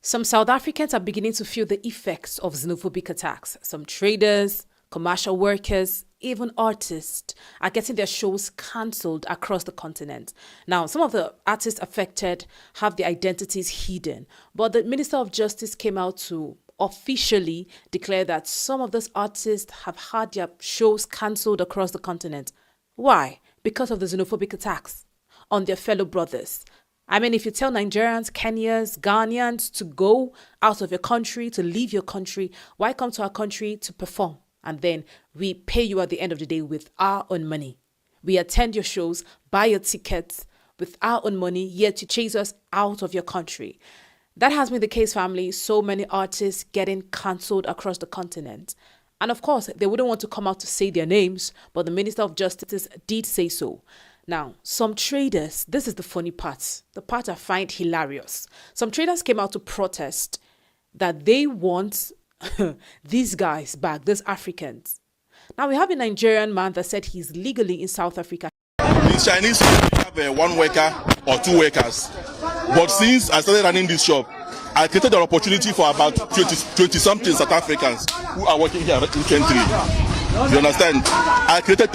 Some South Africans are beginning to feel the effects of xenophobic attacks. Some traders, commercial workers, even artists are getting their shows cancelled across the continent. Now, some of the artists affected have their identities hidden, but the Minister of Justice came out to officially declare that some of those artists have had their shows cancelled across the continent. Why? Because of the xenophobic attacks on their fellow brothers. I mean, if you tell Nigerians, Kenyans, Ghanaians to go out of your country, to leave your country, why come to our country to perform? And then we pay you at the end of the day with our own money. We attend your shows, buy your tickets with our own money, yet you chase us out of your country. That has been the case, family. So many artists getting cancelled across the continent. And of course, they wouldn't want to come out to say their names, but the Minister of Justice did say so. Now, some traders, this is the funny part, the part I find hilarious. Some traders came out to protest that they want these guys back, these Africans. Now, we have a Nigerian man that said he's legally in South Africa. The Chinese have one worker or two workers. But since I started running this shop, I created an opportunity for about 20-something South Africans who are working here recently. You understand? I created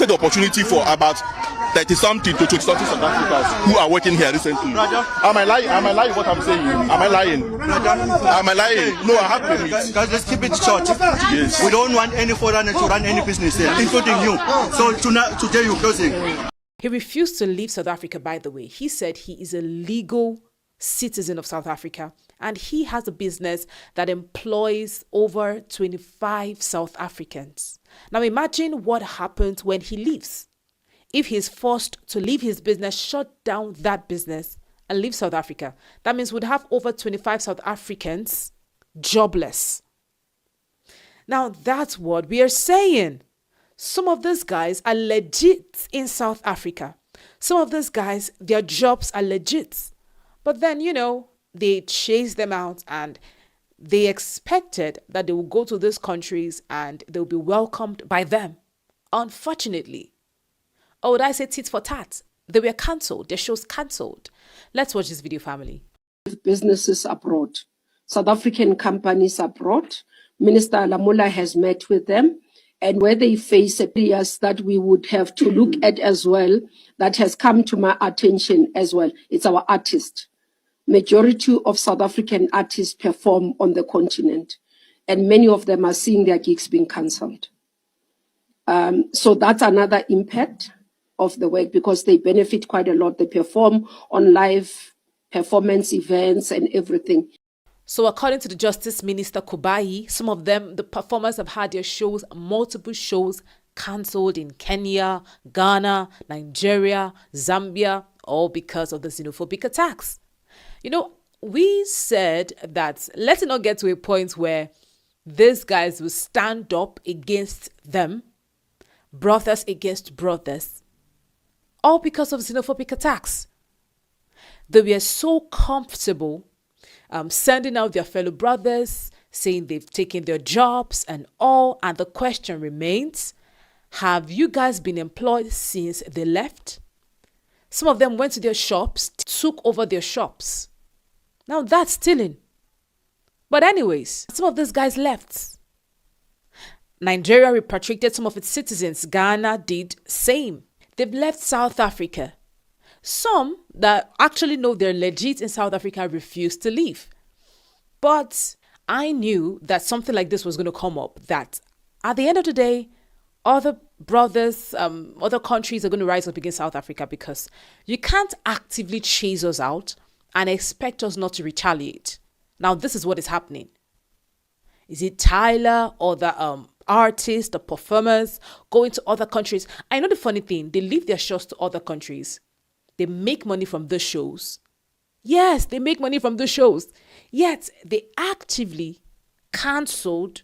the opportunity for about 30-something to 20-something South Africans who are working here recently. Am I lying? Am I lying what I'm saying? Am I lying? Am I lying? No, I have permits. Guys, let's keep it short. Yes. We don't want any foreigner to run any business here, including you. So today you're closing. He refused to leave South Africa, by the way. He said he is a legal citizen of South Africa and he has a business that employs over 25 South Africans. Now imagine what happens when he leaves. If he's forced to leave his business, shut down that business and leave South Africa, that means we'd have over 25 South Africans jobless. Now that's what we are saying. Some of these guys are legit in South Africa. Some of these guys, their jobs are legit. But then, they chase them out and they expected that they will go to these countries and they'll be welcomed by them. Unfortunately, or would I say tit for tat? They were cancelled. Their shows cancelled. Let's watch this video, family. Businesses abroad, South African companies abroad. Minister Lamula has met with them. And where they face areas that we would have to look at as well, that has come to my attention as well. It's our artists. Majority of South African artists perform on the continent, and many of them are seeing their gigs being cancelled. So that's another impact of the work because they benefit quite a lot. They perform on live performance events and everything. So according to the Justice Minister Kubai, some of them, the performers have had their shows, multiple shows cancelled in Kenya, Ghana, Nigeria, Zambia, all because of the xenophobic attacks. We said that let's not get to a point where these guys will stand up against them, brothers against brothers, all because of xenophobic attacks. They were so comfortable sending out their fellow brothers, saying they've taken their jobs and all. And the question remains, have you guys been employed since they left? Some of them went to their shops, took over their shops. Now that's stealing. But anyways, some of these guys left. Nigeria repatriated some of its citizens. Ghana did same. They've left South Africa. Some that actually know they're legit in South Africa refused to leave. But I knew that something like this was going to come up, that at the end of the day, other brothers, other countries are going to rise up against South Africa because you can't actively chase us out and expect us not to retaliate. Now, this is what is happening. Is it Tyler or the artists, the performers going to other countries? I know the funny thing, they leave their shows to other countries. They make money from the shows. Yes, they make money from the shows. Yet, they actively cancelled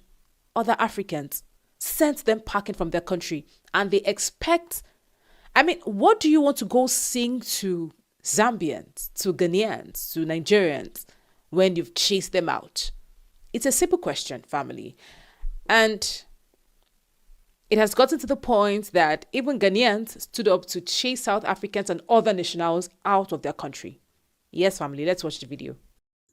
other Africans, sent them packing from their country. And they expect, what do you want to go sing to Zambians, to Ghanaians, to Nigerians when you've chased them out? It's a simple question, family. And it has gotten to the point that even Ghanaians stood up to chase South Africans and other nationals out of their country. Yes, family, let's watch the video.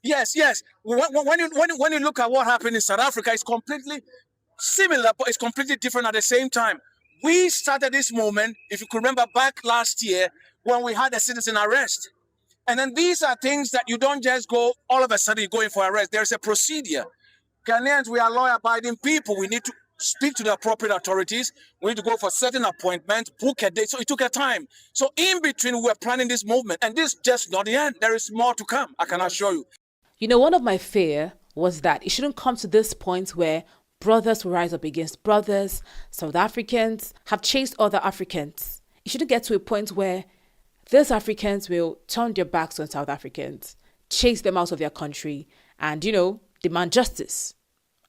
Yes, yes. When you look at what happened in South Africa, it's completely similar, but it's completely different at the same time. We started this moment, if you could remember back last year, when we had a citizen arrest. And then these are things that you don't just go all of a sudden you're going for arrest. There's a procedure. Ghanaians, we are law-abiding people. We need to speak to the appropriate authorities. We need to go for certain appointments, book a date. So it took a time. So in between, we were planning this movement. And this is just not the end. There is more to come, I can assure you. You know, one of my fear was that it shouldn't come to this point where brothers will rise up against brothers. South Africans have chased other Africans. It shouldn't get to a point where these Africans will turn their backs on South Africans, chase them out of their country, and, demand justice.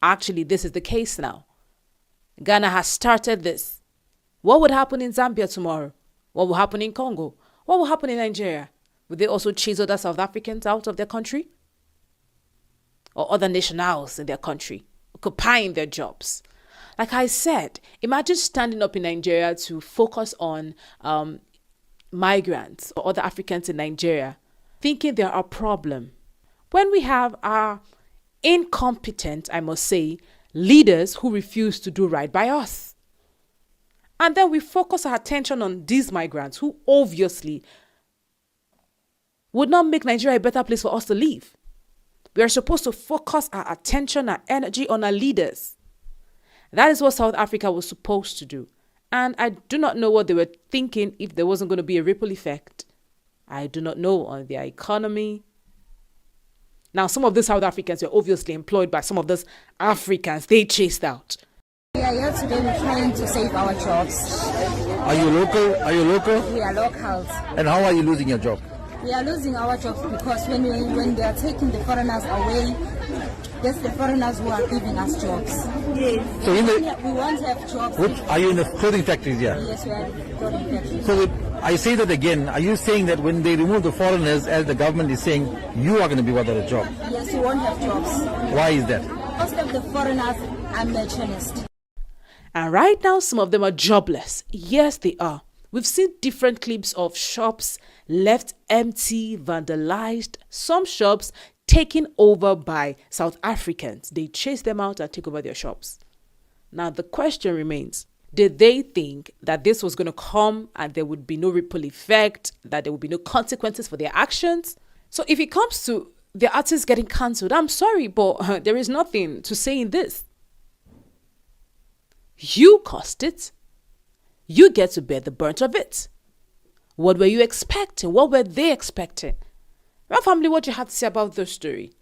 Actually, this is the case now. Ghana has started this. What would happen in Zambia tomorrow? What will happen in Congo? What will happen in Nigeria? Would they also chase other South Africans out of their country? Or other nationals in their country, occupying their jobs? Like I said, imagine standing up in Nigeria to focus on migrants or other Africans in Nigeria, thinking they're a problem, when we have our incompetent, I must say, leaders who refuse to do right by us. And then we focus our attention on these migrants who obviously would not make Nigeria a better place for us to live. We are supposed to focus our attention, our energy on our leaders. That is what South Africa was supposed to do. And I do not know what they were thinking if there wasn't going to be a ripple effect. I do not know on their economy. Now, some of these South Africans were obviously employed by some of those Africans they chased out. We are here today, we're trying to save our jobs. Are you local? Are you local? We are locals. And how are you losing your job? We are losing our jobs because when they are taking the foreigners away, that's the foreigners who are giving us jobs. Yes. So we won't have jobs. Are you in the clothing factories here? Yes, we are in the clothing factories. So I say that again. Are you saying that when they remove the foreigners, as the government is saying, you are going to be without a job? Yes, we won't have jobs. Why is that? Most of the foreigners are merchants. And right now, some of them are jobless. Yes, they are. We've seen different clips of shops left empty, vandalized, some shops taken over by South Africans. They chase them out and take over their shops. Now, the question remains, did they think that this was going to come and there would be no ripple effect, that there would be no consequences for their actions? So if it comes to the artists getting cancelled, I'm sorry, but there is nothing to say in this. You caused it. You get to bear the brunt of it. What were you expecting? What were they expecting? Well, family, what you have to say about this story?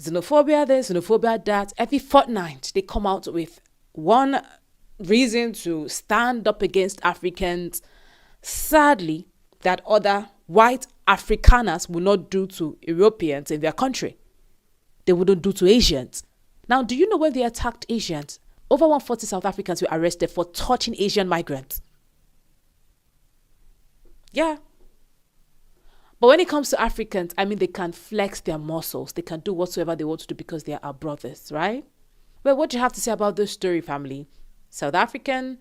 Xenophobia this, xenophobia that. Every fortnight, they come out with one reason to stand up against Africans. Sadly, that other white Afrikaners will not do to Europeans in their country. They wouldn't do to Asians. Now, do you know when they attacked Asians? Over 140 South Africans were arrested for touching Asian migrants. Yeah. But when it comes to Africans, they can flex their muscles. They can do whatsoever they want to do because they are our brothers, right? Well, what do you have to say about this story, family? South African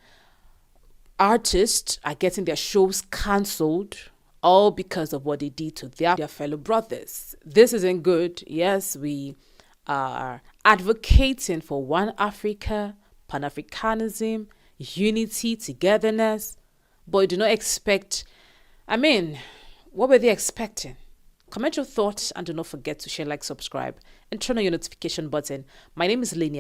artists are getting their shows cancelled, all because of what they did to their fellow brothers. This isn't good. Yes, we are advocating for one Africa, Pan-Africanism, unity, togetherness, but do not expect, what were they expecting? Comment your thoughts and do not forget to share, like, subscribe, and turn on your notification button. My name is Lynient.